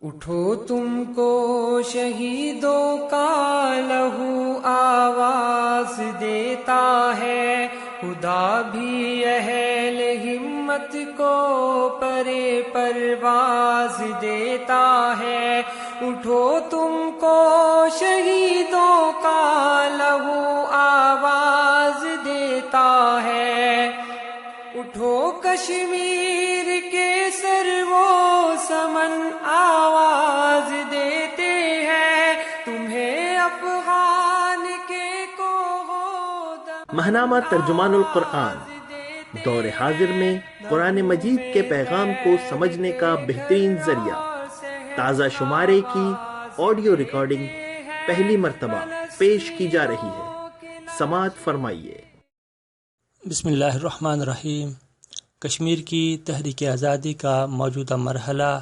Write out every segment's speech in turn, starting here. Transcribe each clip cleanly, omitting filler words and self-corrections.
اٹھو تم کو شہیدوں کا لہو آواز دیتا ہے، خدا بھی اہل ہمت کو پرے پرواز دیتا ہے۔ اٹھو تم کو شہیدوں کا لہو آواز دیتا ہے، اٹھو کشمیر کے سر وہ سمن آواز دیتے ہیں، تمہیں افغان کے ماہنامہ ترجمان القرآن دور حاضر میں قرآن مجید کے پیغام کو سمجھنے کا بہترین ذریعہ۔ تازہ شمارے کی آڈیو ریکارڈنگ پہلی مرتبہ پیش کی جا رہی ہے، سماعت فرمائیے۔ بسم اللہ الرحمن الرحیم۔ کشمیر کی تحریک آزادی کا موجودہ مرحلہ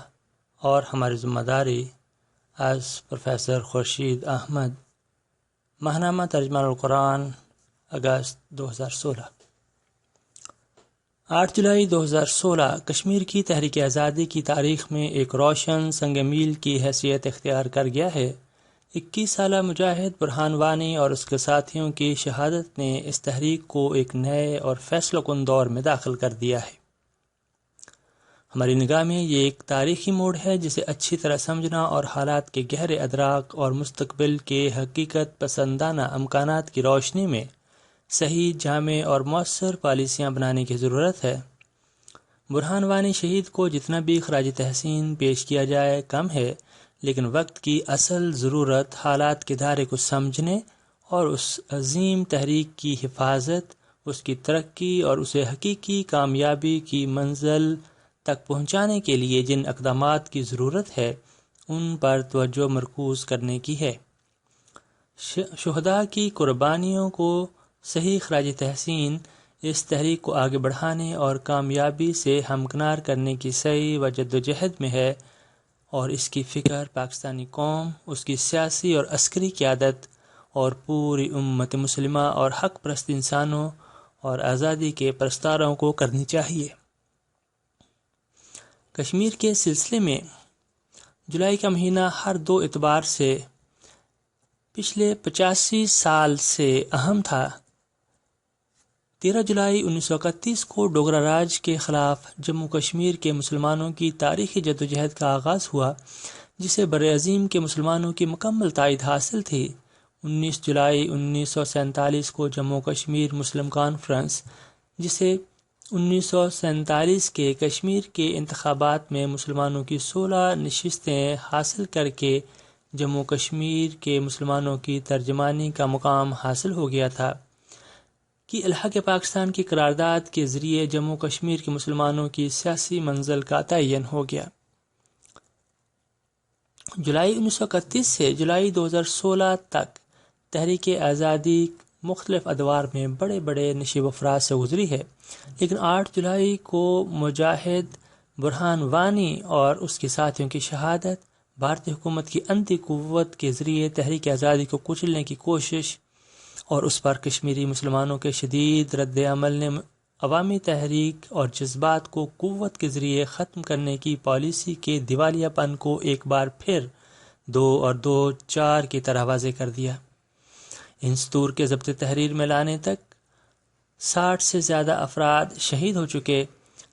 اور ہماری ذمہ داری از پروفیسر خورشید احمد، ماہنامہ ترجمان القرآن، اگست 2016۔ 8 جولائی 2016 کشمیر کی تحریک آزادی کی تاریخ میں ایک روشن سنگ میل کی حیثیت اختیار کر گیا ہے۔ 21 سالہ مجاہد برہان وانی اور اس کے ساتھیوں کی شہادت نے اس تحریک کو ایک نئے اور فیصلہ کن دور میں داخل کر دیا ہے۔ ہماری نگاہ میں یہ ایک تاریخی موڑ ہے جسے اچھی طرح سمجھنا اور حالات کے گہرے ادراک اور مستقبل کے حقیقت پسندانہ امکانات کی روشنی میں صحیح، جامع اور مؤثر پالیسیاں بنانے کی ضرورت ہے۔ برہان وانی شہید کو جتنا بھی خراج تحسین پیش کیا جائے کم ہے، لیکن وقت کی اصل ضرورت حالات کے دھارے کو سمجھنے اور اس عظیم تحریک کی حفاظت، اس کی ترقی اور اسے حقیقی کامیابی کی منزل تک پہنچانے کے لیے جن اقدامات کی ضرورت ہے ان پر توجہ مرکوز کرنے کی ہے۔ شہداء کی قربانیوں کو صحیح خراج تحسین اس تحریک کو آگے بڑھانے اور کامیابی سے ہمکنار کرنے کی سعی و جدوجہد میں ہے، اور اس کی فکر پاکستانی قوم، اس کی سیاسی اور عسکری قیادت اور پوری امت مسلمہ اور حق پرست انسانوں اور آزادی کے پرستاروں کو کرنی چاہیے۔ کشمیر کے سلسلے میں جولائی کا مہینہ ہر دو اعتبار سے پچھلے 85 سال سے اہم تھا۔ 13 جولائی 1931 کو ڈوگرا راج کے خلاف جموں کشمیر کے مسلمانوں کی تاریخی جدوجہد کا آغاز ہوا، جسے برعظیم کے مسلمانوں کی مکمل تائید حاصل تھی۔ 19 جولائی 1947 کو جموں کشمیر مسلم کانفرنس، جسے 1947 کے کشمیر کے انتخابات میں مسلمانوں کی 16 نشستیں حاصل کر کے جموں کشمیر کے مسلمانوں کی ترجمانی کا مقام حاصل ہو گیا تھا، کہ الحاق پاکستان کی قرارداد کے ذریعے جموں کشمیر کے مسلمانوں کی سیاسی منزل کا تعین ہو گیا۔ جولائی 1931 سے جولائی 2016 تک تحریک آزادی مختلف ادوار میں بڑے بڑے نشیب افراز سے گزری ہے، لیکن 8 جولائی کو مجاہد برہان وانی اور اس کے ساتھیوں کی شہادت بھارتی حکومت کی انتی قوت کے ذریعے تحریک آزادی کو کچلنے کی کوشش اور اس پر کشمیری مسلمانوں کے شدید رد عمل نے عوامی تحریک اور جذبات کو قوت کے ذریعے ختم کرنے کی پالیسی کے دیوالیہ پن کو ایک بار پھر 2 اور 2 4 کی طرح واضح کر دیا۔ ان سطور کے ضبط تحریر میں لانے تک 60 سے زیادہ افراد شہید ہو چکے،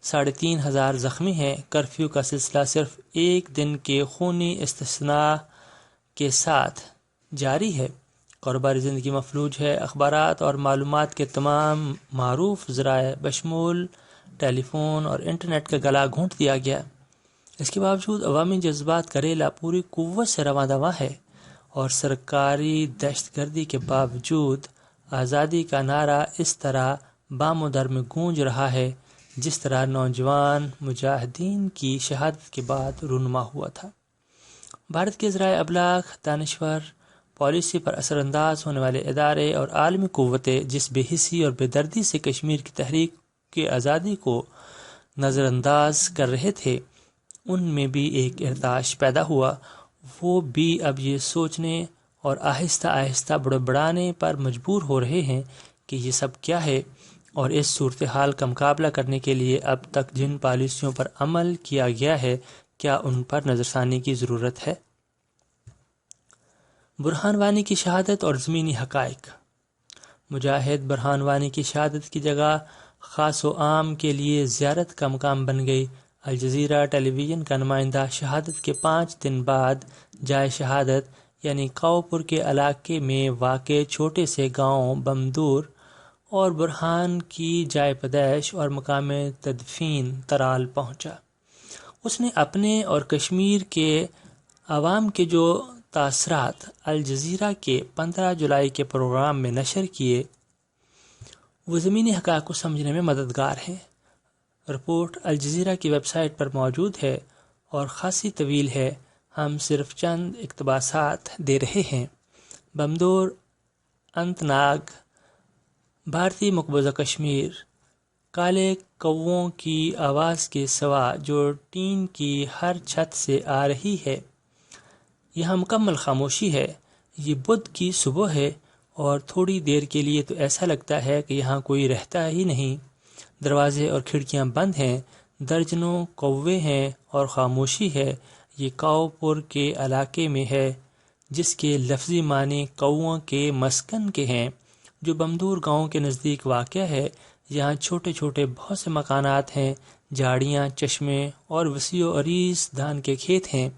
3500 زخمی ہیں۔ کرفیو کا سلسلہ صرف ایک دن کے خونی استثناء کے ساتھ جاری ہے۔ کاروباری زندگی مفلوج ہے۔ اخبارات اور معلومات کے تمام معروف ذرائع بشمول ٹیلی فون اور انٹرنیٹ کا گلا گھونٹ دیا گیا۔ اس کے باوجود عوامی جذبات کا ریلا پوری قوت سے رواں دواں ہے، اور سرکاری دہشت گردی کے باوجود آزادی کا نعرہ اس طرح بام و در میں گونج رہا ہے جس طرح نوجوان مجاہدین کی شہادت کے بعد رونما ہوا تھا۔ بھارت کے ذرائع ابلاغ، دانشور، پالیسی پر اثر انداز ہونے والے ادارے اور عالمی قوتیں جس بے حسی اور بے دردی سے کشمیر کی تحریک کی آزادی کو نظر انداز کر رہے تھے، ان میں بھی ایک ارتعاش پیدا ہوا۔ وہ بھی اب یہ سوچنے اور آہستہ آہستہ بڑھانے پر مجبور ہو رہے ہیں کہ یہ سب کیا ہے، اور اس صورتحال کا مقابلہ کرنے کے لیے اب تک جن پالیسیوں پر عمل کیا گیا ہے کیا ان پر نظر ثانی کی ضرورت ہے؟ برہان وانی کی شہادت اور زمینی حقائق۔ مجاہد برہان وانی کی شہادت کی جگہ خاص و عام کے لیے زیارت کا مقام بن گئی۔ الجزیرہ ٹیلی ویژن کا نمائندہ شہادت کے 5 دن بعد جائے شہادت یعنی کاؤپور کے علاقے میں واقع چھوٹے سے گاؤں بمدور اور برہان کی جائے پیدائش اور مقام تدفین ترال پہنچا۔ اس نے اپنے اور کشمیر کے عوام کے جو تاثرات الجزیرہ کے 15 جولائی کے پروگرام میں نشر کیے وہ زمینی حقائق کو سمجھنے میں مددگار ہیں۔ رپورٹ الجزیرہ کی ویب سائٹ پر موجود ہے اور خاصی طویل ہے، ہم صرف چند اقتباسات دے رہے ہیں۔ بمدور، انت ناگ، بھارتی مقبوضہ کشمیر، کالے کووں کی آواز کے سوا جو ٹین کی ہر چھت سے آ رہی ہے، یہاں مکمل خاموشی ہے۔ یہ بدھ کی صبح ہے اور تھوڑی دیر کے لیے تو ایسا لگتا ہے کہ یہاں کوئی رہتا ہی نہیں۔ دروازے اور کھڑکیاں بند ہیں، درجنوں کوے ہیں اور خاموشی ہے۔ یہ کاؤپور کے علاقے میں ہے جس کے لفظی معنی کووں کے مسکن کے ہیں، جو بمدور گاؤں کے نزدیک واقع ہے۔ یہاں چھوٹے چھوٹے بہت سے مکانات ہیں، جھاڑیاں، چشمے اور وسیع و عریض دھان کے کھیت ہیں۔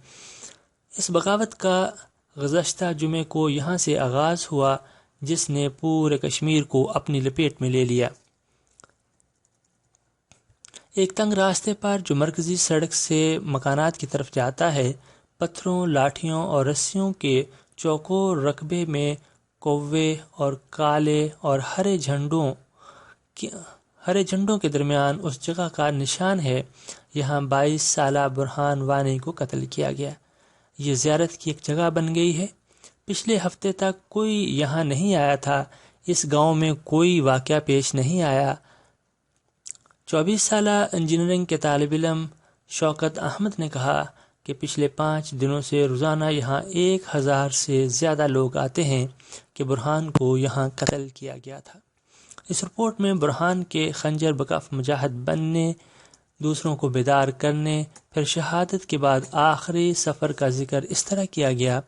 اس بغاوت کا گزشتہ جمعے کو یہاں سے آغاز ہوا جس نے پورے کشمیر کو اپنی لپیٹ میں لے لیا۔ ایک تنگ راستے پر جو مرکزی سڑک سے مکانات کی طرف جاتا ہے، پتھروں، لاٹھیوں اور رسیوں کے چوکور رقبے میں کوے اور کالے اور ہرے جھنڈوں کے درمیان اس جگہ کا نشان ہے۔ یہاں 22 سالہ برہان وانی کو قتل کیا گیا۔ یہ زیارت کی ایک جگہ بن گئی ہے۔ پچھلے ہفتے تک کوئی یہاں نہیں آیا تھا، اس گاؤں میں کوئی واقعہ پیش نہیں آیا۔ 24 سالہ انجینئرنگ کے طالب علم شوکت احمد نے کہا کہ پچھلے 5 دنوں سے روزانہ یہاں 1000 سے زیادہ لوگ آتے ہیں کہ برہان کو یہاں قتل کیا گیا تھا۔ اس رپورٹ میں برہان کے خنجر بکف مجاہد بننے، دوسروں کو بیدار کرنے، پھر شہادت کے بعد آخری سفر کا ذکر اس طرح کیا گیا۔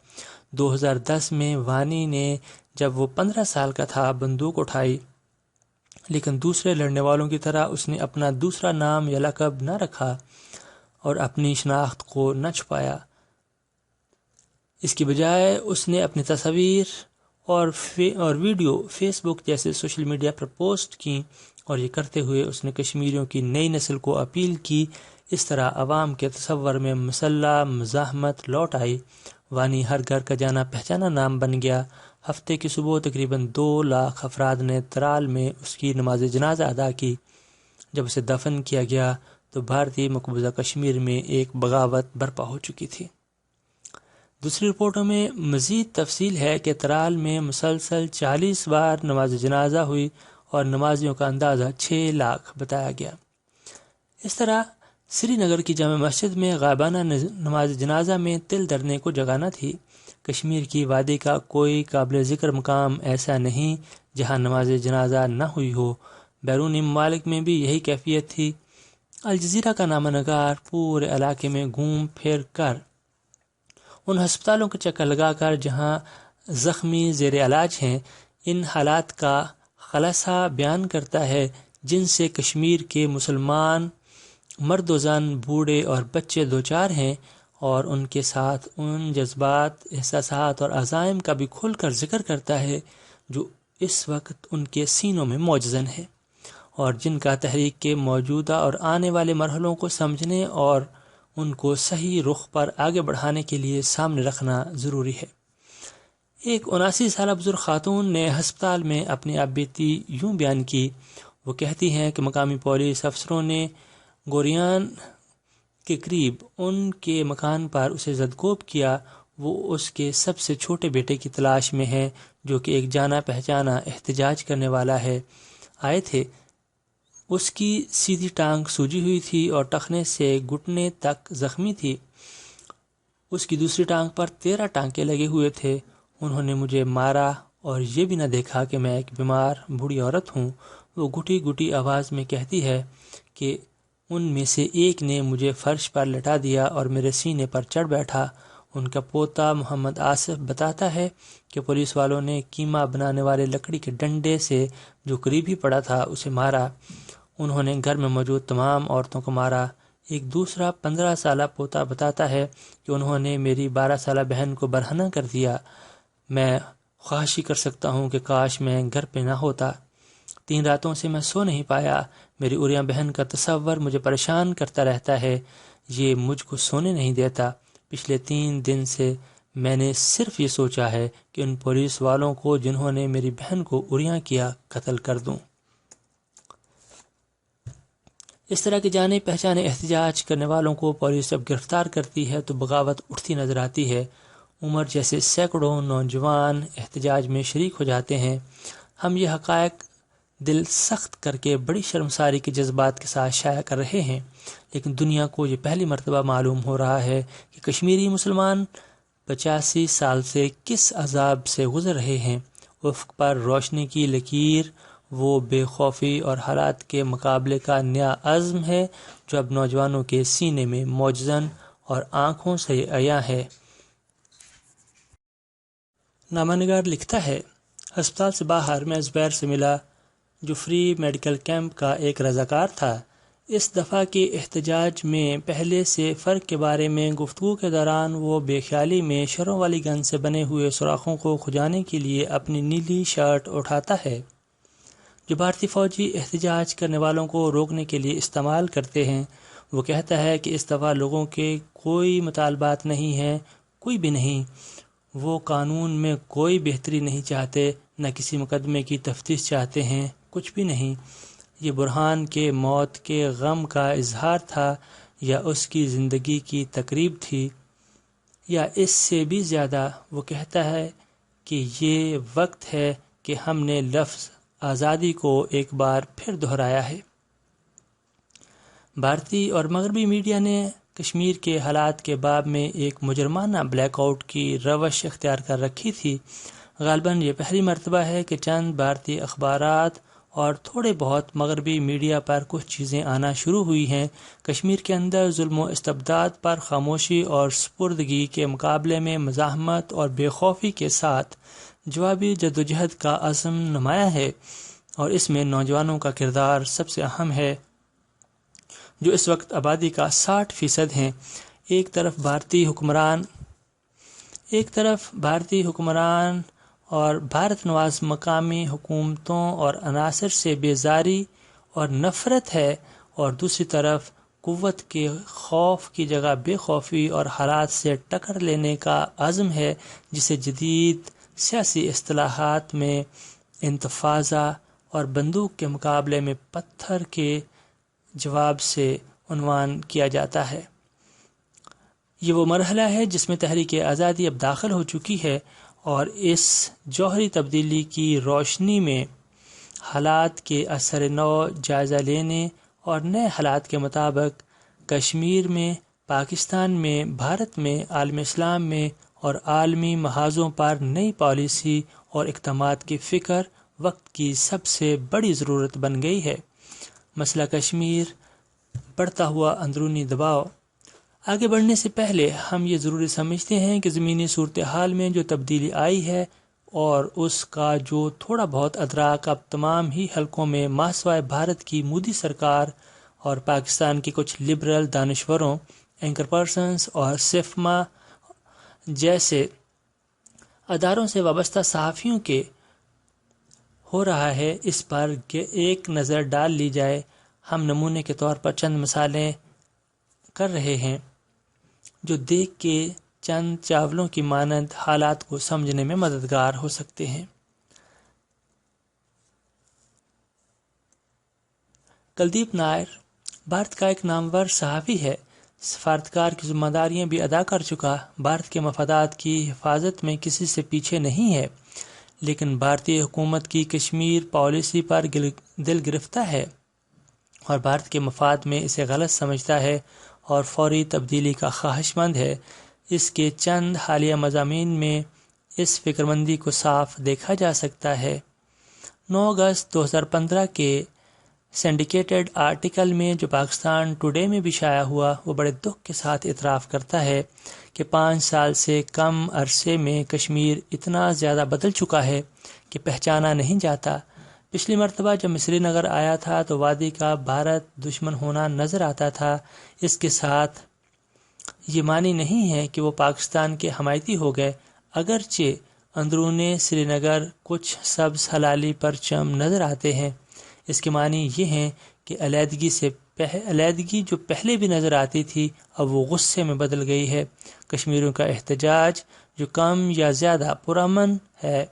2010 میں وانی نے جب وہ 15 سال کا تھا بندوق اٹھائی، لیکن دوسرے لڑنے والوں کی طرح اس نے اپنا دوسرا نام یا لقب نہ رکھا اور اپنی شناخت کو نہ چھپایا۔ اس کی بجائے اس نے اپنی تصاویر اور ویڈیو فیس بک جیسے سوشل میڈیا پر پوسٹ کی، اور یہ کرتے ہوئے اس نے کشمیریوں کی نئی نسل کو اپیل کی۔ اس طرح عوام کے تصور میں مسلح مزاحمت لوٹ آئی۔ وانی ہر گھر کا جانا پہچانا نام بن گیا۔ ہفتے کی صبح تقریباً 2 لاکھ افراد نے ترال میں اس کی نماز جنازہ ادا کی۔ جب اسے دفن کیا گیا تو بھارتی مقبوضہ کشمیر میں ایک بغاوت برپا ہو چکی تھی۔ دوسری رپورٹوں میں مزید تفصیل ہے کہ ترال میں مسلسل 40 بار نماز جنازہ ہوئی اور نمازیوں کا اندازہ 6 لاکھ بتایا گیا۔ اس طرح سری نگر کی جامع مسجد میں غائبانہ نماز جنازہ میں تل دھرنے کو جگہ نہ تھی۔ کشمیر کی وادی کا کوئی قابل ذکر مقام ایسا نہیں جہاں نماز جنازہ نہ ہوئی ہو۔ بیرونی ممالک میں بھی یہی کیفیت تھی۔ الجزیرہ کا نامہ نگار پورے علاقے میں گھوم پھر کر ان ہسپتالوں کا چکر لگا کر جہاں زخمی زیر علاج ہیں، ان حالات کا خلاصہ بیان کرتا ہے جن سے کشمیر کے مسلمان مرد و زن، بوڑھے اور بچے دوچار ہیں، اور ان کے ساتھ ان جذبات، احساسات اور عزائم کا بھی کھل کر ذکر کرتا ہے جو اس وقت ان کے سینوں میں موجزن ہے، اور جن کا تحریک کے موجودہ اور آنے والے مرحلوں کو سمجھنے اور ان کو صحیح رخ پر آگے بڑھانے کے لیے سامنے رکھنا ضروری ہے۔ ایک 79 سالہ بزرگ خاتون نے ہسپتال میں اپنی آپ بیتی یوں بیان کی۔ وہ کہتی ہیں کہ مقامی پولیس افسروں نے گوریان کے قریب ان کے مکان پر اسے زدگوب کیا۔ وہ اس کے سب سے چھوٹے بیٹے کی تلاش میں ہیں جو کہ ایک جانا پہچانا احتجاج کرنے والا ہے۔ آئے تھے۔ اس کی سیدھی ٹانگ سوجی ہوئی تھی اور ٹخنے سے گھٹنے تک زخمی تھی۔ اس کی دوسری ٹانگ پر 13 ٹانکے لگے ہوئے تھے۔ انہوں نے مجھے مارا اور یہ بھی نہ دیکھا کہ میں ایک بیمار بوڑھی عورت ہوں۔ وہ گھٹی گھٹی آواز میں کہتی ہے کہ ان میں سے ایک نے مجھے فرش پر لٹا دیا اور میرے سینے پر چڑھ بیٹھا۔ ان کا پوتا محمد آصف بتاتا ہے کہ پولیس والوں نے کیما بنانے والے لکڑی کے ڈنڈے سے جو قریب ہی پڑا تھا اسے مارا۔ انہوں نے گھر میں موجود تمام عورتوں کو مارا۔ ایک دوسرا 15 سالہ پوتا بتاتا ہے کہ انہوں نے میری 12 سالہ بہن کو برہنہ کر دیا۔ میں خواہش ہی کر سکتا ہوں کہ کاش میں گھر پہ نہ ہوتا۔ 3 راتوں سے میں سو نہیں پایا۔ میری عریاں بہن کا تصور مجھے پریشان کرتا رہتا ہے، یہ مجھ کو سونے نہیں دیتا۔ پچھلے 3 دن سے میں نے صرف یہ سوچا ہے کہ ان پولیس والوں کو جنہوں نے میری بہن کو عریاں کیا قتل کر دوں۔ اس طرح کے جانے پہچانے احتجاج کرنے والوں کو پولیس جب گرفتار کرتی ہے تو بغاوت اٹھتی نظر آتی ہے۔ عمر جیسے سینکڑوں نوجوان احتجاج میں شریک ہو جاتے ہیں۔ ہم یہ حقائق دل سخت کر کے بڑی شرمساری کے جذبات کے ساتھ شائع کر رہے ہیں، لیکن دنیا کو یہ پہلی مرتبہ معلوم ہو رہا ہے کہ کشمیری مسلمان 85 سال سے کس عذاب سے گزر رہے ہیں۔ افق پر روشنی کی لکیر وہ بے خوفی اور حالات کے مقابلے کا نیا عزم ہے جو اب نوجوانوں کے سینے میں موجزن اور آنکھوں سے عیاں ہے۔ نامہ نگار لکھتا ہے، ہسپتال سے باہر میں زبیر سے ملا جو فری میڈیکل کیمپ کا ایک رضاکار تھا۔ اس دفعہ کے احتجاج میں پہلے سے فرق کے بارے میں گفتگو کے دوران وہ بے خیالی میں شروں والی گن سے بنے ہوئے سوراخوں کو کھجانے کے لیے اپنی نیلی شرٹ اٹھاتا ہے جو بھارتی فوجی احتجاج کرنے والوں کو روکنے کے لیے استعمال کرتے ہیں۔ وہ کہتا ہے کہ اس دفعہ لوگوں کے کوئی مطالبات نہیں ہیں، کوئی بھی نہیں۔ وہ قانون میں کوئی بہتری نہیں چاہتے، نہ کسی مقدمے کی تفتیش چاہتے ہیں، کچھ بھی نہیں۔ یہ برہان کے موت کے غم کا اظہار تھا یا اس کی زندگی کی تقریب تھی، یا اس سے بھی زیادہ۔ وہ کہتا ہے کہ یہ وقت ہے کہ ہم نے لفظ آزادی کو ایک بار پھر دہرایا ہے۔ بھارتی اور مغربی میڈیا نے کشمیر کے حالات کے باب میں ایک مجرمانہ بلیک آؤٹ کی روش اختیار کر رکھی تھی۔ غالباً یہ پہلی مرتبہ ہے کہ چند بھارتی اخبارات اور تھوڑے بہت مغربی میڈیا پر کچھ چیزیں آنا شروع ہوئی ہیں۔ کشمیر کے اندر ظلم و استبداد پر خاموشی اور سپردگی کے مقابلے میں مزاحمت اور بے خوفی کے ساتھ جوابی جدوجہد کا عزم نمایاں ہے، اور اس میں نوجوانوں کا کردار سب سے اہم ہے جو اس وقت آبادی کا 60% ہیں۔ ایک طرف بھارتی حکمران اور بھارت نواز مقامی حکومتوں اور عناصر سے بیزاری اور نفرت ہے، اور دوسری طرف قوت کے خوف کی جگہ بے خوفی اور حالات سے ٹکر لینے کا عزم ہے، جسے جدید سیاسی اصطلاحات میں انتفاضہ اور بندوق کے مقابلے میں پتھر کے جواب سے عنوان کیا جاتا ہے۔ یہ وہ مرحلہ ہے جس میں تحریک آزادی اب داخل ہو چکی ہے، اور اس جوہری تبدیلی کی روشنی میں حالات کے اثر نو جائزہ لینے اور نئے حالات کے مطابق کشمیر میں، پاکستان میں، بھارت میں، عالم اسلام میں اور عالمی محاذوں پر نئی پالیسی اور اقدامات کی فکر وقت کی سب سے بڑی ضرورت بن گئی ہے۔ مسئلہ کشمیر، بڑھتا ہوا اندرونی دباؤ۔ آگے بڑھنے سے پہلے ہم یہ ضروری سمجھتے ہیں کہ زمینی صورتحال میں جو تبدیلی آئی ہے اور اس کا جو تھوڑا بہت ادراک اب تمام ہی حلقوں میں ماسوائے بھارت کی مودی سرکار اور پاکستان کے کچھ لبرل دانشوروں، اینکر پرسنز اور سیفما جیسے اداروں سے وابستہ صحافیوں کے ہو رہا ہے، اس پر ایک نظر ڈال لی جائے۔ ہم نمونے کے طور پر چند مثالیں کر رہے ہیں جو دیکھ کے چند چاولوں کی مانند حالات کو سمجھنے میں مددگار ہو سکتے ہیں۔ کلدیپ نائر بھارت کا ایک نامور صحافی ہے، سفارتکار کی ذمہ داریاں بھی ادا کر چکا، بھارت کے مفادات کی حفاظت میں کسی سے پیچھے نہیں ہے، لیکن بھارتی حکومت کی کشمیر پالیسی پر دل گرفتہ ہے اور بھارت کے مفاد میں اسے غلط سمجھتا ہے اور فوری تبدیلی کا خواہش مند ہے۔ اس کے چند حالیہ مضامین میں اس فکرمندی کو صاف دیکھا جا سکتا ہے۔ 9 اگست 2015 کے سینڈیکیٹڈ آرٹیکل میں جو پاکستان ٹوڈے میں بھی شائع ہوا، وہ بڑے دکھ کے ساتھ اعتراف کرتا ہے کہ 5 سال سے کم عرصے میں کشمیر اتنا زیادہ بدل چکا ہے کہ پہچانا نہیں جاتا۔ پچھلی مرتبہ جب میں سری نگر آیا تھا تو وادی کا بھارت دشمن ہونا نظر آتا تھا۔ اس کے ساتھ یہ معنی نہیں ہے کہ وہ پاکستان کے حمایتی ہو گئے، اگرچہ اندرون سری نگر کچھ سبز ہلالی پرچم نظر آتے ہیں۔ اس کے معنی یہ ہیں کہ علیحدگی جو پہلے بھی نظر آتی تھی اب وہ غصے میں بدل گئی ہے۔ کشمیریوں کا احتجاج جو کم یا زیادہ پرامن ہے،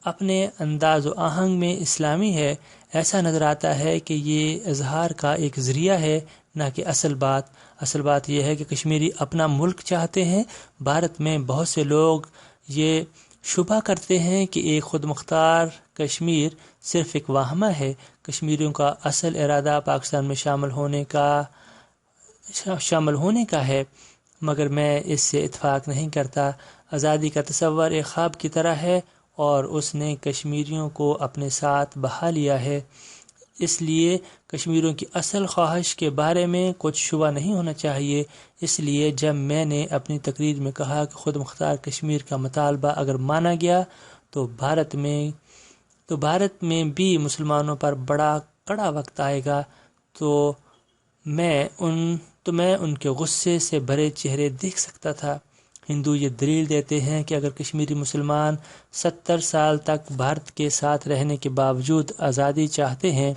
اپنے انداز و آہنگ میں اسلامی ہے، ایسا نظر آتا ہے کہ یہ اظہار کا ایک ذریعہ ہے، نہ کہ اصل بات یہ ہے کہ کشمیری اپنا ملک چاہتے ہیں۔ بھارت میں بہت سے لوگ یہ شبہ کرتے ہیں کہ ایک خود مختار کشمیر صرف ایک واہمہ ہے۔ کشمیریوں کا اصل ارادہ پاکستان میں شامل ہونے کا ہے، مگر میں اس سے اتفاق نہیں کرتا۔ آزادی کا تصور ایک خواب کی طرح ہے اور اس نے کشمیریوں کو اپنے ساتھ بہا لیا ہے، اس لیے کشمیریوں کی اصل خواہش کے بارے میں کچھ شبہ نہیں ہونا چاہیے۔ اس لیے جب میں نے اپنی تقریر میں کہا کہ خود مختار کشمیر کا مطالبہ اگر مانا گیا تو بھارت میں بھی مسلمانوں پر بڑا کڑا وقت آئے گا، تو میں ان کے غصے سے بھرے چہرے دیکھ سکتا تھا۔ ہندو یہ دلیل دیتے ہیں کہ اگر کشمیری مسلمان 70 سال تک بھارت کے ساتھ رہنے کے باوجود آزادی چاہتے ہیں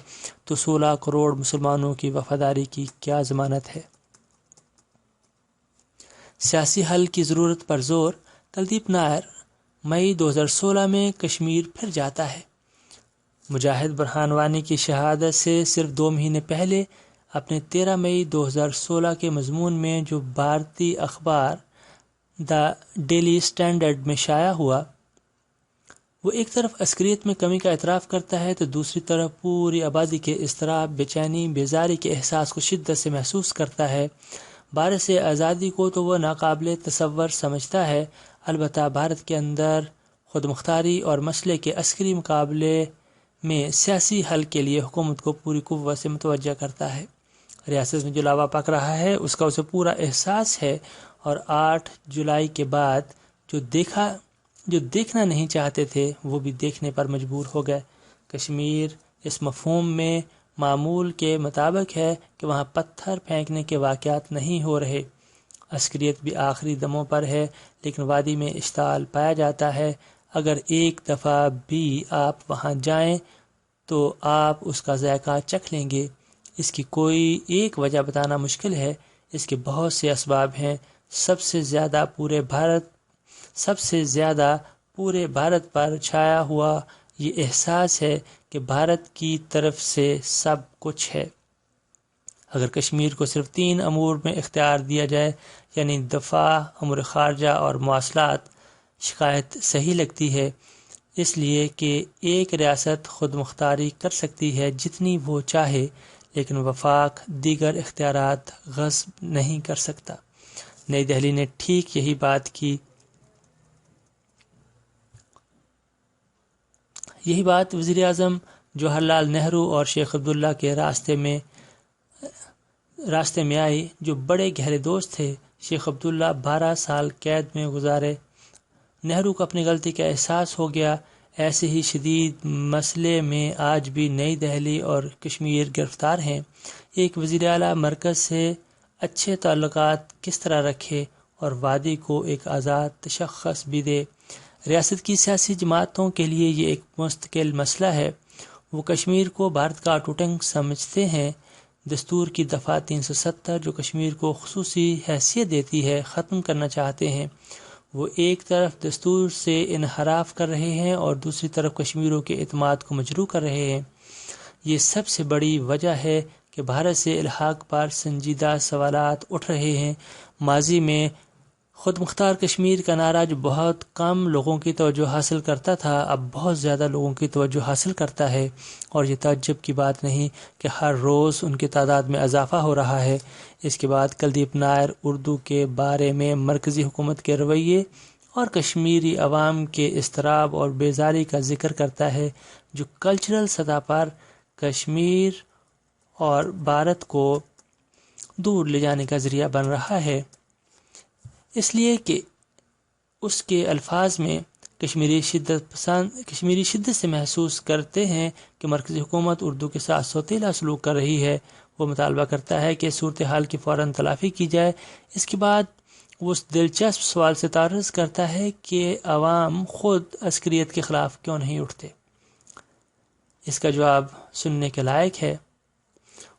تو 16 کروڑ مسلمانوں کی وفاداری کی کیا ضمانت ہے؟ سیاسی حل کی ضرورت پر زور۔ کلدیپ نائر مئی 2016 میں کشمیر پھر جاتا ہے۔ مجاہد برہان وانی کی شہادت سے صرف 2 مہینے پہلے اپنے 13 مئی 2016 کے مضمون میں جو بھارتی اخبار دا ڈیلی اسٹینڈرڈ میں شائع ہوا، وہ ایک طرف عسکریت میں کمی کا اعتراف کرتا ہے تو دوسری طرف پوری آبادی کے اضطراب، بے چینی، بیزاری کے احساس کو شدت سے محسوس کرتا ہے۔ بھارت سے آزادی کو تو وہ ناقابل تصور سمجھتا ہے، البتہ بھارت کے اندر خود مختاری اور مسئلے کے عسکری مقابلے میں سیاسی حل کے لیے حکومت کو پوری قوت سے متوجہ کرتا ہے۔ ریاست میں جو لاوا پک رہا ہے اس کا اسے پورا احساس ہے، اور 8 جولائی کے بعد جو دیکھنا نہیں چاہتے تھے وہ بھی دیکھنے پر مجبور ہو گئے۔ کشمیر اس مفہوم میں معمول کے مطابق ہے کہ وہاں پتھر پھینکنے کے واقعات نہیں ہو رہے، عسکریت بھی آخری دموں پر ہے، لیکن وادی میں اشتعال پایا جاتا ہے۔ اگر ایک دفعہ بھی آپ وہاں جائیں تو آپ اس کا ذائقہ چکھ لیں گے۔ اس کی کوئی ایک وجہ بتانا مشکل ہے، اس کے بہت سے اسباب ہیں۔ سب سے زیادہ پورے بھارت پر چھایا ہوا یہ احساس ہے کہ بھارت کی طرف سے سب کچھ ہے۔ اگر کشمیر کو صرف 3 امور میں اختیار دیا جائے، یعنی دفاع، امور خارجہ اور مواصلات، شکایت صحیح لگتی ہے، اس لیے کہ ایک ریاست خود مختاری کر سکتی ہے جتنی وہ چاہے، لیکن وفاق دیگر اختیارات غصب نہیں کر سکتا۔ نئی دہلی نے ٹھیک یہی بات کی۔ یہی بات وزیر اعظم جواہر لال نہرو اور شیخ عبداللہ کے راستے میں آئی، جو بڑے گہرے دوست تھے۔ شیخ عبداللہ 12 سال قید میں گزارے۔ نہرو کو اپنی غلطی کا احساس ہو گیا۔ ایسے ہی شدید مسئلے میں آج بھی نئی دہلی اور کشمیر گرفتار ہیں۔ ایک وزیر اعلیٰ مرکز سے اچھے تعلقات کس طرح رکھے اور وادی کو ایک آزاد تشخص بھی دے؟ ریاست کی سیاسی جماعتوں کے لیے یہ ایک مستقل مسئلہ ہے۔ وہ کشمیر کو بھارت کا ٹوٹنگ سمجھتے ہیں۔ دستور کی دفعہ 370 جو کشمیر کو خصوصی حیثیت دیتی ہے، ختم کرنا چاہتے ہیں۔ وہ ایک طرف دستور سے انحراف کر رہے ہیں اور دوسری طرف کشمیریوں کے اعتماد کو مجروح کر رہے ہیں۔ یہ سب سے بڑی وجہ ہے کہ بھارت سے الحاق پر سنجیدہ سوالات اٹھ رہے ہیں۔ ماضی میں خود مختار کشمیر کا نعرہ جو بہت کم لوگوں کی توجہ حاصل کرتا تھا، اب بہت زیادہ لوگوں کی توجہ حاصل کرتا ہے، اور یہ تعجب کی بات نہیں کہ ہر روز ان کی تعداد میں اضافہ ہو رہا ہے۔ اس کے بعد کلدیپ نائر اردو کے بارے میں مرکزی حکومت کے رویے اور کشمیری عوام کے اضطراب اور بیزاری کا ذکر کرتا ہے، جو کلچرل سطح پر کشمیر اور بھارت کو دور لے جانے کا ذریعہ بن رہا ہے، اس لیے کہ اس کے الفاظ میں کشمیری شدت سے محسوس کرتے ہیں کہ مرکزی حکومت اردو کے ساتھ سوتیلا سلوک کر رہی ہے۔ وہ مطالبہ کرتا ہے کہ صورتحال کی فوراً تلافی کی جائے۔ اس کے بعد وہ اس دلچسپ سوال سے تعرض کرتا ہے کہ عوام خود عسکریت کے خلاف کیوں نہیں اٹھتے۔ اس کا جواب سننے کے لائق ہے۔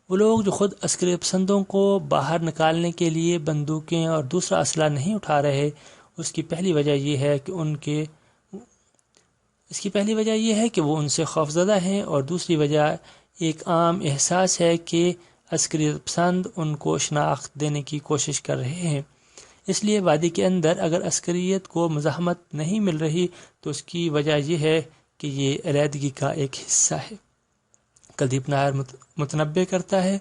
وہ لوگ جو خود عسکری پسندوں کو باہر نکالنے کے لیے بندوقیں اور دوسرا اسلحہ نہیں اٹھا رہے، اس کی پہلی وجہ یہ ہے کہ وہ ان سے خوفزدہ ہیں، اور دوسری وجہ ایک عام احساس ہے کہ عسکری پسند ان کو شناخت دینے کی کوشش کر رہے ہیں۔ اس لیے وادی کے اندر اگر عسکریت کو مزاحمت نہیں مل رہی تو اس کی وجہ یہ ہے کہ یہ علیحدگی کا ایک حصہ ہے۔ کلدیپ نائر متنبع کرتا ہے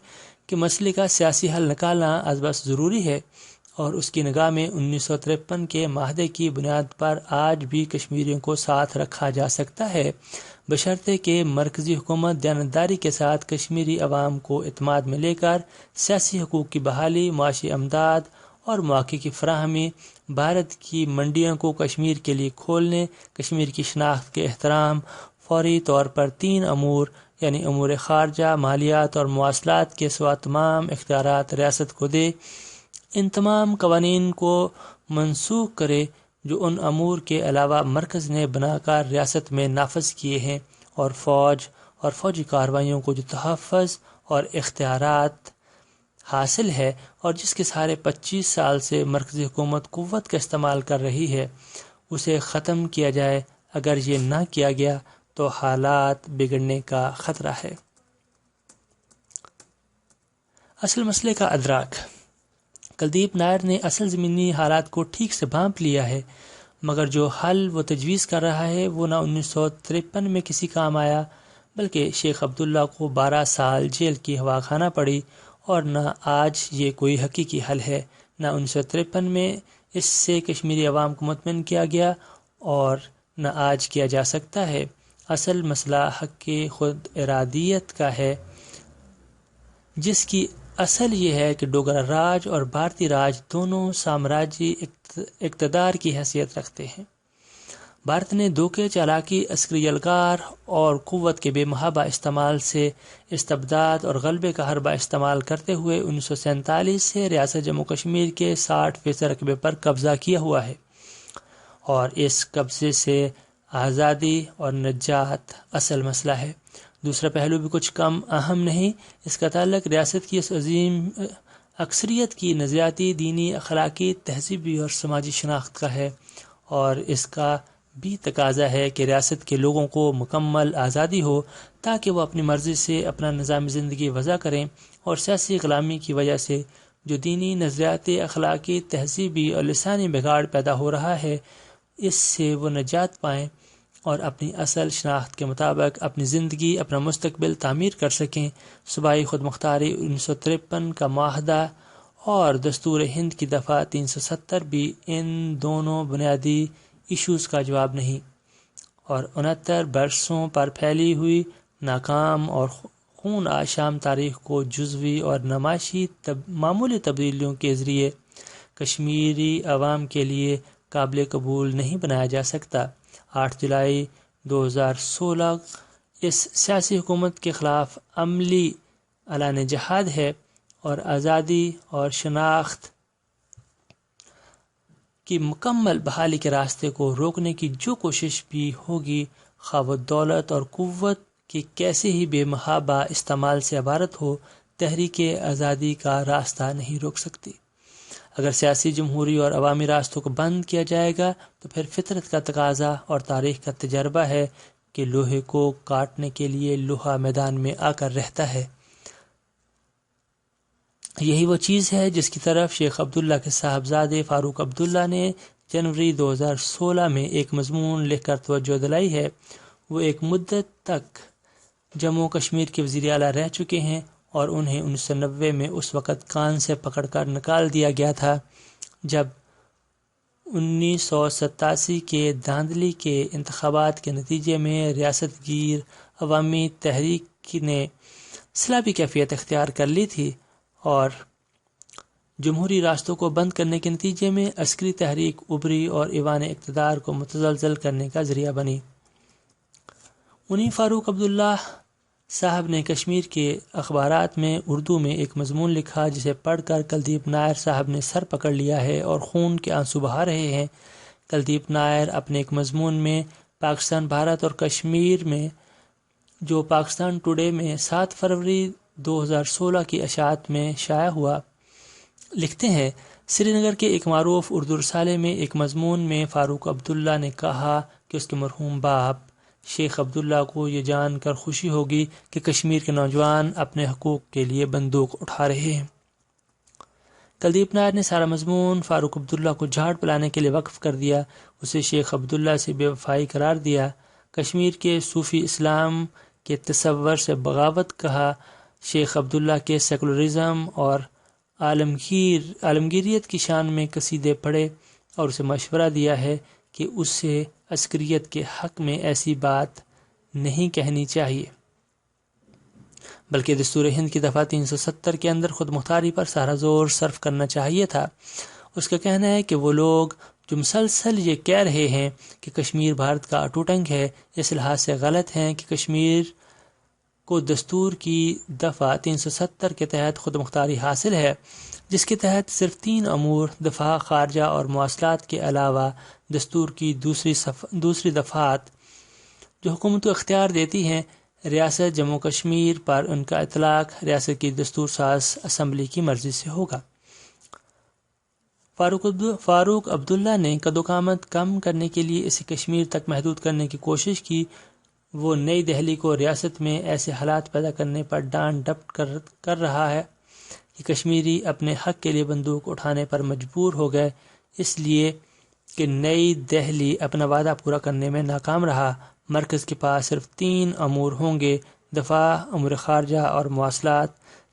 کہ مسئلے کا سیاسی حل نکالنا از بس ضروری ہے، اور اس کی نگاہ میں 1953 کے معاہدے کی بنیاد پر آج بھی کشمیریوں کو ساتھ رکھا جا سکتا ہے، بشرطے کہ مرکزی حکومت دیانتداری کے ساتھ کشمیری عوام کو اعتماد میں لے کر سیاسی حقوق کی بحالی، معاشی امداد اور مواقع کی فراہمی، بھارت کی منڈیوں کو کشمیر کے لیے کھولنے، کشمیر کی شناخت کے احترام، فوری طور پر 3 امور یعنی امور خارجہ، مالیات اور مواصلات کے سوا تمام اختیارات ریاست کو دے، ان تمام قوانین کو منسوخ کرے جو ان امور کے علاوہ مرکز نے بنا کر ریاست میں نافذ کیے ہیں، اور فوجی کارروائیوں کو جو تحفظ اور اختیارات حاصل ہے اور جس کے سارے 25 سال سے مرکزی حکومت قوت کا استعمال کر رہی ہے، اسے ختم کیا جائے۔ اگر یہ نہ کیا گیا تو حالات بگڑنے کا خطرہ ہے۔ اصل مسئلے کا ادراک۔ کلدیپ نائر نے اصل زمینی حالات کو ٹھیک سے بھانپ لیا ہے، مگر جو حل وہ تجویز کر رہا ہے وہ نہ 1953 میں کسی کام آیا، بلکہ شیخ عبداللہ کو 12 سال جیل کی ہوا کھانا پڑی، اور نہ آج یہ کوئی حقیقی حل ہے۔ نہ 1953 میں اس سے کشمیری عوام کو مطمئن کیا گیا اور نہ آج کیا جا سکتا ہے۔ اصل مسئلہ حق خود ارادیت کا ہے، جس کی اصل یہ ہے کہ ڈوگرا راج اور بھارتی راج دونوں سامراجی اقتدار کی حیثیت رکھتے ہیں۔ بھارت نے دھوکے، چالاکی، عسکری الغار اور قوت کے بے محابہ استعمال سے استبداد اور غلبے کا حربہ استعمال کرتے ہوئے 1947 سے ریاست جموں کشمیر کے 60% رقبے پر قبضہ کیا ہوا ہے، اور اس قبضے سے آزادی اور نجات اصل مسئلہ ہے۔ دوسرا پہلو بھی کچھ کم اہم نہیں، اس کا تعلق ریاست کی اس عظیم اکثریت کی نظریاتی، دینی، اخلاقی، تہذیبی اور سماجی شناخت کا ہے، اور اس کا بھی تقاضا ہے کہ ریاست کے لوگوں کو مکمل آزادی ہو تاکہ وہ اپنی مرضی سے اپنا نظام زندگی وضع کریں، اور سیاسی غلامی کی وجہ سے جو دینی، نظریاتی، اخلاقی، تہذیبی اور لسانی بگاڑ پیدا ہو رہا ہے، اس سے وہ نجات پائیں اور اپنی اصل شناخت کے مطابق اپنی زندگی، اپنا مستقبل تعمیر کر سکیں۔ صوبائی خود مختاری 1953 کا معاہدہ اور دستور ہند کی دفعہ 370 بھی ان دونوں بنیادی ایشوز کا جواب نہیں، اور 69 برسوں پر پھیلی ہوئی ناکام اور خون آشام تاریخ کو جزوی اور معمولی تبدیلیوں کے ذریعے کشمیری عوام کے لیے قابل قبول نہیں بنایا جا سکتا۔ 8 جولائی 2016 اس سیاسی حکومت کے خلاف عملی اعلان جہاد ہے، اور آزادی اور شناخت کی مکمل بحالی کے راستے کو روکنے کی جو کوشش بھی ہوگی، خواہ وہ دولت اور قوت کے کیسے ہی بے محابہ استعمال سے عبارت ہو، تحریک آزادی کا راستہ نہیں روک سکتی۔ اگر سیاسی، جمہوری اور عوامی راستوں کو بند کیا جائے گا تو پھر فطرت کا تقاضا اور تاریخ کا تجربہ ہے کہ لوہے کو کاٹنے کے لیے لوہا میدان میں آ کر رہتا ہے۔ یہی وہ چیز ہے جس کی طرف شیخ عبداللہ کے صاحبزادے فاروق عبداللہ نے جنوری 2016 میں ایک مضمون لکھ کر توجہ دلائی ہے۔ وہ ایک مدت تک جموں کشمیر کے وزیر اعلیٰ رہ چکے ہیں، اور انہیں 1990 میں اس وقت کان سے پکڑ کر نکال دیا گیا تھا جب 1987 کے دھاندلی کے انتخابات کے نتیجے میں ریاست گیر عوامی تحریک نے سلابی کیفیت اختیار کر لی تھی اور جمہوری راستوں کو بند کرنے کے نتیجے میں عسکری تحریک ابھری اور ایوان اقتدار کو متزلزل کرنے کا ذریعہ بنی۔ انہیں فاروق عبداللہ صاحب نے کشمیر کے اخبارات میں اردو میں ایک مضمون لکھا جسے پڑھ کر کلدیپ نائر صاحب نے سر پکڑ لیا ہے اور خون کے آنسو بہا رہے ہیں۔ کلدیپ نائر اپنے ایک مضمون میں پاکستان، بھارت اور کشمیر میں، جو پاکستان ٹوڈے میں 7 فروری 2016 کی اشاعت میں شائع ہوا، لکھتے ہیں، سری نگر کے ایک معروف اردو رسالے میں ایک مضمون میں فاروق عبداللہ نے کہا کہ اس کے مرحوم باپ شیخ عبداللہ کو یہ جان کر خوشی ہوگی کہ کشمیر کے نوجوان اپنے حقوق کے لیے بندوق اٹھا رہے ہیں۔ کلدیپ نائر نے سارا مضمون فاروق عبداللہ کو جھاڑ پلانے کے لیے وقف کر دیا، اسے شیخ عبداللہ سے بے وفائی قرار دیا، کشمیر کے صوفی اسلام کے تصور سے بغاوت کہا، شیخ عبداللہ کے سیکولرزم اور عالمگیریت کی شان میں قصیدے پڑھے اور اسے مشورہ دیا ہے کہ اسے عسکریت کے حق میں ایسی بات نہیں کہنی چاہیے، بلکہ دستور ہند کی دفعہ 370 کے اندر خود مختاری پر سارا زور صرف کرنا چاہیے تھا۔ اس کا کہنا ہے کہ وہ لوگ جو مسلسل یہ کہہ رہے ہیں کہ کشمیر بھارت کا اٹوٹ انگ ہے، اس لحاظ سے غلط ہیں کہ کشمیر کو دستور کی دفعہ 370 کے تحت خود مختاری حاصل ہے، جس کے تحت صرف 3 امور دفاع، خارجہ اور مواصلات کے علاوہ دستور کی دوسری دفعات جو حکومت کو اختیار دیتی ہیں، ریاست جموں کشمیر پر ان کا اطلاق ریاست کی دستور ساز اسمبلی کی مرضی سے ہوگا۔ فاروق عبداللہ نے قد و قامت کم کرنے کے لیے اسے کشمیر تک محدود کرنے کی کوشش کی۔ وہ نئی دہلی کو ریاست میں ایسے حالات پیدا کرنے پر ڈانٹ ڈپٹ کر رہا ہے کہ کشمیری اپنے حق کے لیے بندوق اٹھانے پر مجبور ہو گئے، اس لیے کہ نئی دہلی اپنا وعدہ پورا کرنے میں ناکام رہا۔ مرکز کے پاس صرف 3 امور ہوں گے، دفاع، امور خارجہ اور مواصلات،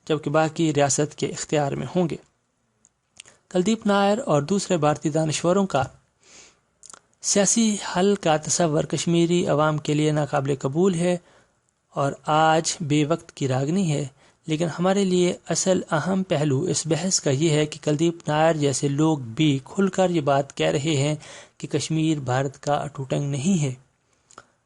جبکہ باقی ریاست کے اختیار میں ہوں گے۔ کلدیپ نائر اور دوسرے بھارتی دانشوروں کا سیاسی حل کا تصور کشمیری عوام کے لیے ناقابل قبول ہے اور آج بے وقت کی راگنی ہے، لیکن ہمارے لیے اصل اہم پہلو اس بحث کا یہ ہے کہ کلدیپ نائر جیسے لوگ بھی کھل کر یہ بات کہہ رہے ہیں کہ کشمیر بھارت کا اٹوٹ انگ نہیں ہے۔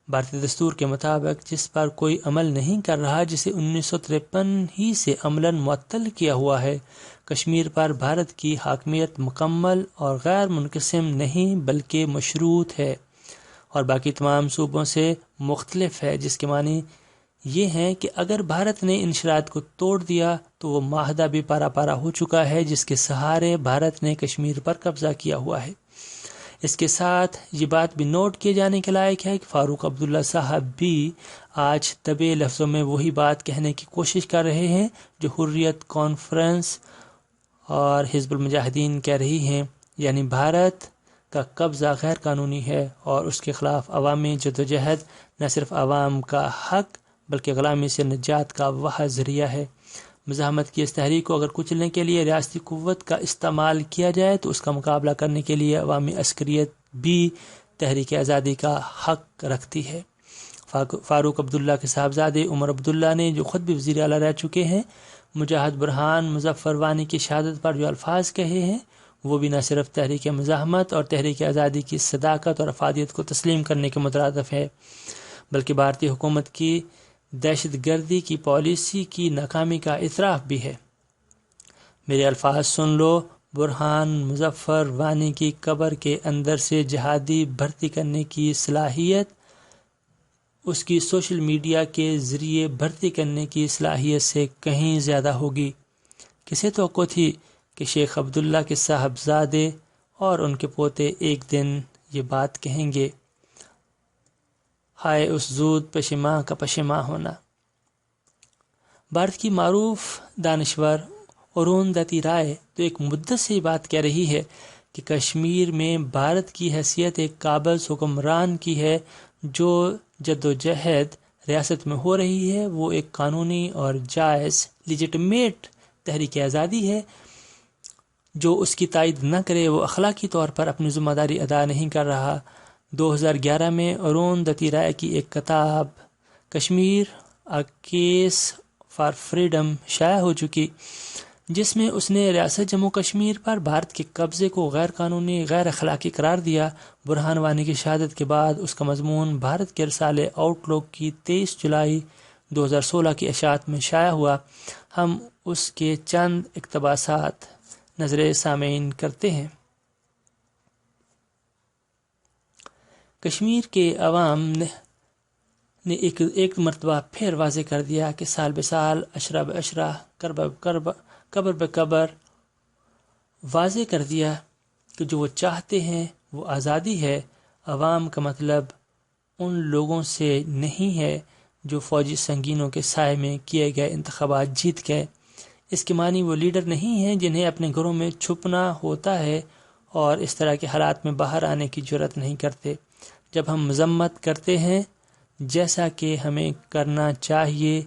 بھارتی دستور کے مطابق جس پر کوئی عمل نہیں کر رہا، جسے 1953 ہی سے عملاً معطل کیا ہوا ہے، کشمیر پر بھارت کی حاکمیت مکمل اور غیر منقسم نہیں بلکہ مشروط ہے اور باقی تمام صوبوں سے مختلف ہے، جس کے معنی یہ ہیں کہ اگر بھارت نے ان شرائط کو توڑ دیا تو وہ معاہدہ بھی پارا پارا ہو چکا ہے جس کے سہارے بھارت نے کشمیر پر قبضہ کیا ہوا ہے۔ اس کے ساتھ یہ بات بھی نوٹ کیے جانے کے لائق ہے کہ فاروق عبداللہ صاحب بھی آج دبے لفظوں میں وہی بات کہنے کی کوشش کر رہے ہیں جو حریت کانفرنس اور حزب المجاہدین کہہ رہی ہیں، یعنی بھارت کا قبضہ غیر قانونی ہے اور اس کے خلاف عوامی جدوجہد نہ صرف عوام کا حق بلکہ غلامی سے نجات کا وہ ذریعہ ہے۔ مزاحمت کی اس تحریک کو اگر کچلنے کے لیے ریاستی قوت کا استعمال کیا جائے تو اس کا مقابلہ کرنے کے لیے عوامی عسکریت بھی تحریک آزادی کا حق رکھتی ہے۔ فاروق عبداللہ کے صاحبزادے عمر عبداللہ نے جو خود بھی وزیر اعلیٰ رہ چکے ہیں، مجاہد برہان مظفر وانی کی شہادت پر جو الفاظ کہے ہیں، وہ بھی نہ صرف تحریک مزاحمت اور تحریک آزادی کی صداقت اور افادیت کو تسلیم کرنے کے مترادف ہے، بلکہ بھارتی حکومت کی دہشت گردی کی پالیسی کی ناکامی کا اعتراف بھی ہے۔ میرے الفاظ سن لو، برہان مظفر وانی کی قبر کے اندر سے جہادی بھرتی کرنے کی صلاحیت اس کی سوشل میڈیا کے ذریعے بھرتی کرنے کی صلاحیت سے کہیں زیادہ ہوگی۔ کسے توقع تھی کہ شیخ عبداللہ کے صاحبزادے اور ان کے پوتے ایک دن یہ بات کہیں گے، ہائے اس زود پشیماں کا پشیماں ہونا۔ بھارت کی معروف دانشور اروندھتی رائے تو ایک مدت سے یہ بات کہہ رہی ہے کہ کشمیر میں بھارت کی حیثیت ایک قابض حکمران کی ہے، جو جدوجہد ریاست میں ہو رہی ہے وہ ایک قانونی اور جائز لیجٹمیٹ تحریک آزادی ہے۔ جو اس کی تائید نہ کرے وہ اخلاقی طور پر اپنی ذمہ داری ادا نہیں کر رہا۔ 2011 میں اروندھتی رائے کی ایک کتاب Kashmir a case for freedom شائع ہو چکی، جس میں اس نے ریاست جموں کشمیر پر بھارت کے قبضے کو غیر قانونی، غیر اخلاقی قرار دیا۔ برہان وانی کی شہادت کے بعد اس کا مضمون بھارت کے رسالے آؤٹ لک کی 23 جولائی 2016 کی اشاعت میں شائع ہوا۔ ہم اس کے چند اقتباسات نظر سامعین کرتے ہیں۔ کشمیر کے عوام نے ایک مرتبہ پھر واضح کر دیا کہ سال بہ سال، اشرہ بہ اشرہ، قبر بہ قبر واضح کر دیا کہ جو وہ چاہتے ہیں وہ آزادی ہے۔ عوام کا مطلب ان لوگوں سے نہیں ہے جو فوجی سنگینوں کے سائے میں کیے گئے انتخابات جیت گئے۔ اس کے معنی وہ لیڈر نہیں ہیں جنہیں اپنے گھروں میں چھپنا ہوتا ہے اور اس طرح کے حالات میں باہر آنے کی جرأت نہیں کرتے۔ جب ہم مذمت کرتے ہیں، جیسا کہ ہمیں کرنا چاہیے،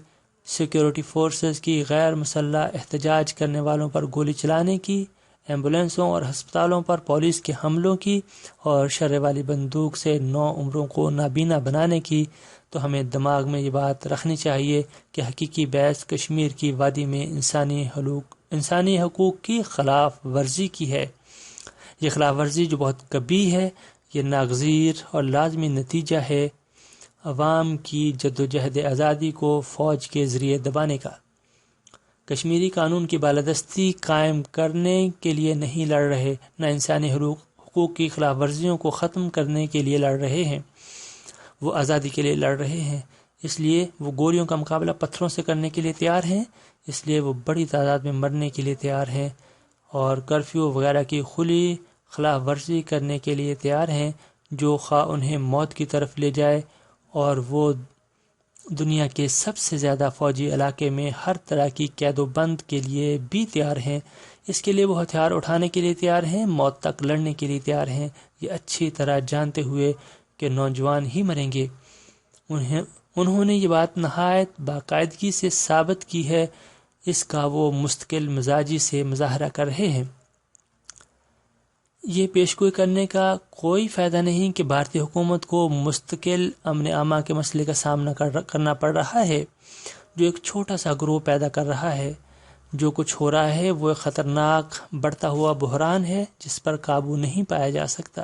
سیکیورٹی فورسز کی، غیر مسلح احتجاج کرنے والوں پر گولی چلانے کی، ایمبولینسوں اور ہسپتالوں پر پولیس کے حملوں کی اور شرے والی بندوق سے 9 عمروں کو نابینا بنانے کی، تو ہمیں دماغ میں یہ بات رکھنی چاہیے کہ حقیقی بحث کشمیر کی وادی میں انسانی حقوق کی خلاف ورزی کی ہے۔ یہ خلاف ورزی جو بہت قبیح ہے، یہ ناگزیر اور لازمی نتیجہ ہے عوام کی جدوجہد آزادی کو فوج کے ذریعے دبانے کا۔ کشمیری قانون کی بالادستی قائم کرنے کے لیے نہیں لڑ رہے، نہ انسانی حقوق کی خلاف ورزیوں کو ختم کرنے کے لیے لڑ رہے ہیں، وہ آزادی کے لیے لڑ رہے ہیں۔ اس لیے وہ گولیوں کا مقابلہ پتھروں سے کرنے کے لیے تیار ہیں، اس لیے وہ بڑی تعداد میں مرنے کے لیے تیار ہیں اور کرفیو وغیرہ کی کھلی خلاف ورزی کرنے کے لیے تیار ہیں، جو خواہ انہیں موت کی طرف لے جائے، اور وہ دنیا کے سب سے زیادہ فوجی علاقے میں ہر طرح کی قید و بند کے لیے بھی تیار ہیں۔ اس کے لیے وہ ہتھیار اٹھانے کے لیے تیار ہیں، موت تک لڑنے کے لیے تیار ہیں، یہ اچھی طرح جانتے ہوئے کہ نوجوان ہی مریں گے۔ انہوں نے یہ بات نہایت باقاعدگی سے ثابت کی ہے، اس کا وہ مستقل مزاجی سے مظاہرہ کر رہے ہیں۔ یہ پیشگوئی کرنے کا کوئی فائدہ نہیں کہ بھارتی حکومت کو مستقل امن عامہ کے مسئلے کا سامنا کرنا پڑ رہا ہے، جو ایک چھوٹا سا گروہ پیدا کر رہا ہے۔ جو کچھ ہو رہا ہے وہ ایک خطرناک بڑھتا ہوا بحران ہے جس پر قابو نہیں پایا جا سکتا۔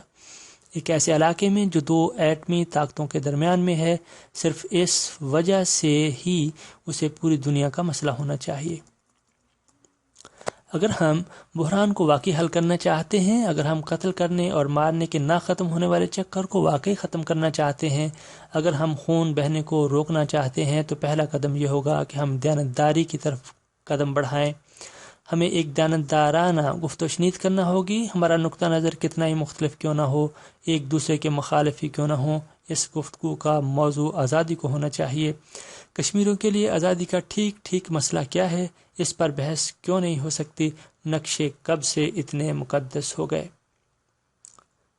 ایک ایسے علاقے میں جو 2 ایٹمی طاقتوں کے درمیان میں ہے، صرف اس وجہ سے ہی اسے پوری دنیا کا مسئلہ ہونا چاہیے۔ اگر ہم بحران کو واقعی حل کرنا چاہتے ہیں، اگر ہم قتل کرنے اور مارنے کے نہ ختم ہونے والے چکر کو واقعی ختم کرنا چاہتے ہیں، اگر ہم خون بہنے کو روکنا چاہتے ہیں، تو پہلا قدم یہ ہوگا کہ ہم دیانتداری کی طرف قدم بڑھائیں۔ ہمیں ایک دیانتدارانہ گفت و شنید کرنا ہوگی، ہمارا نقطہ نظر کتنا ہی مختلف کیوں نہ ہو، ایک دوسرے کے مخالف ہی کیوں نہ ہوں۔ اس گفتگو کا موضوع آزادی کو ہونا چاہیے۔ کشمیریوں کے لیے آزادی کا ٹھیک مسئلہ کیا ہے، اس پر بحث کیوں نہیں ہو سکتی؟ نقشے کب سے اتنے مقدس ہو گئے؟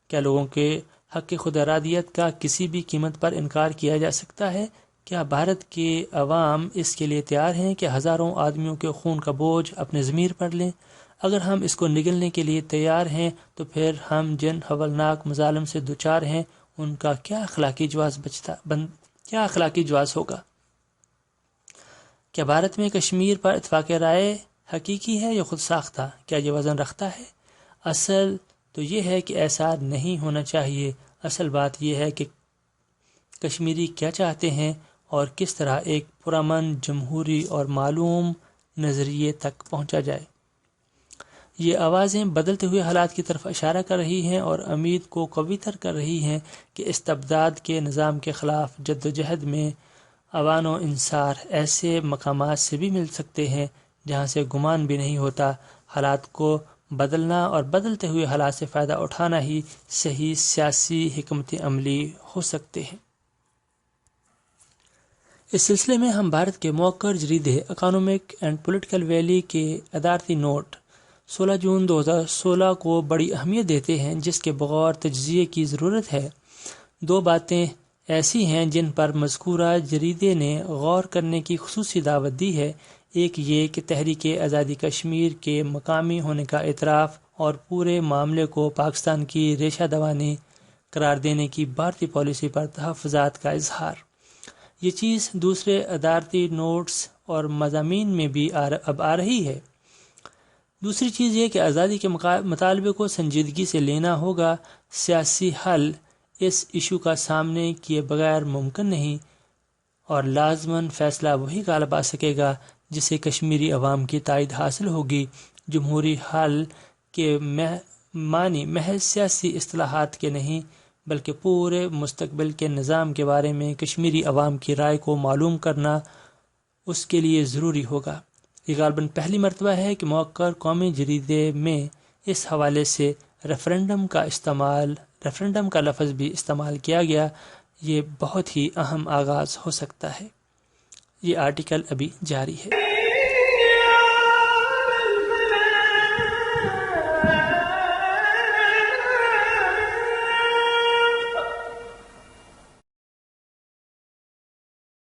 کیا لوگوں کے حق خود ارادیت کا کسی بھی قیمت پر انکار کیا جا سکتا ہے؟ کیا بھارت کے عوام اس کے لیے تیار ہیں کہ ہزاروں آدمیوں کے خون کا بوجھ اپنے ضمیر پر لیں؟ اگر ہم اس کو نگلنے کے لیے تیار ہیں تو پھر ہم جن ہولناک مظالم سے دوچار ہیں ان کا کیا اخلاقی جواز ہوگا؟ کیا بھارت میں کشمیر پر اتفاق رائے حقیقی ہے یا خود ساختہ؟ کیا یہ وزن رکھتا ہے؟ اصل تو یہ ہے کہ ایسا نہیں ہونا چاہیے۔ اصل بات یہ ہے کہ کشمیری کیا چاہتے ہیں اور کس طرح ایک پرامن، جمہوری اور معلوم نظریے تک پہنچا جائے۔ یہ آوازیں بدلتے ہوئے حالات کی طرف اشارہ کر رہی ہیں اور امید کو قوی تر کر رہی ہیں کہ استبداد کے نظام کے خلاف جدوجہد میں اوان و انصار ایسے مقامات سے بھی مل سکتے ہیں جہاں سے گمان بھی نہیں ہوتا۔ حالات کو بدلنا اور بدلتے ہوئے حالات سے فائدہ اٹھانا ہی صحیح سیاسی حکمت عملی ہو سکتے ہیں۔ اس سلسلے میں ہم بھارت کے موقر جریدے اکانومک اینڈ پولیٹیکل ویلی کے ادارتی نوٹ 16 جون 2016 کو بڑی اہمیت دیتے ہیں، جس کے بغور تجزیے کی ضرورت ہے۔ 2 باتیں ایسی ہیں جن پر مذکورہ جریدے نے غور کرنے کی خصوصی دعوت دی ہے۔ ایک یہ کہ تحریک آزادی کشمیر کے مقامی ہونے کا اعتراف اور پورے معاملے کو پاکستان کی ریشہ دوانی قرار دینے کی بھارتی پالیسی پر تحفظات کا اظہار۔ یہ چیز دوسرے ادارتی نوٹس اور مضامین میں بھی اب آ رہی ہے۔ دوسری چیز یہ کہ آزادی کے مطالبے کو سنجیدگی سے لینا ہوگا۔ سیاسی حل اس ایشو کا سامنے کیے بغیر ممکن نہیں، اور لازماً فیصلہ وہی غالب آ سکے گا جسے کشمیری عوام کی تائید حاصل ہوگی۔ جمہوری حل کے معنی محض سیاسی اصطلاحات کے نہیں، بلکہ پورے مستقبل کے نظام کے بارے میں کشمیری عوام کی رائے کو معلوم کرنا اس کے لیے ضروری ہوگا۔ یہ غالباً پہلی مرتبہ ہے کہ موقر قومی جریدے میں اس حوالے سے ریفرنڈم کا لفظ بھی استعمال کیا گیا۔ یہ بہت ہی اہم آغاز ہو سکتا ہے۔ یہ آرٹیکل ابھی جاری ہے۔